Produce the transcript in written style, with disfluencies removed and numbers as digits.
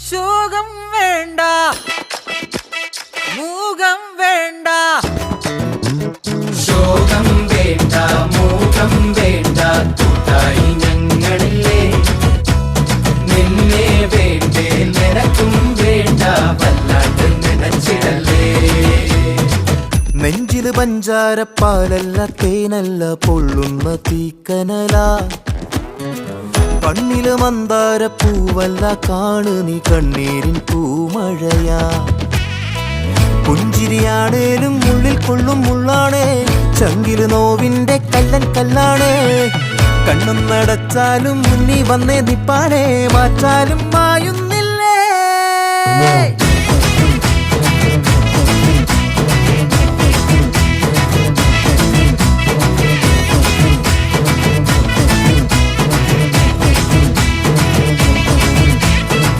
ശോകം വേണ്ട, മൂകം വേണ്ട, ശോകം വേണ്ട, മൂകം വേണ്ട, കൂട്ടായി ഞങ്ങളില്ലേ. നിന്നെ വേണ്ടേ, നിനക്കും വേണ്ട, വല്ലാണ്ട് നനച്ചിടല്ലേ. നെഞ്ചില് പഞ്ചാരപ്പാലല്ല, തേനല്ല, പൊള്ളുന്ന തീക്കനല. കണ്ണില് മന്ദാരപ്പൂവല്ല, കാണു നീ കണ്ണീരിൻ പൂമഴയാ. പുഞ്ചിരിയാണേലും ഉള്ളിൽ കൊള്ളും മുള്ളാണേ, ചങ്കില് നോവിന്റെ കല്ലൻ കല്ലാണേ. കണ്ണും നടച്ചാലും മുന്നി വന്നേ നിപ്പാനേ, മാറ്റാലും മായുന്ന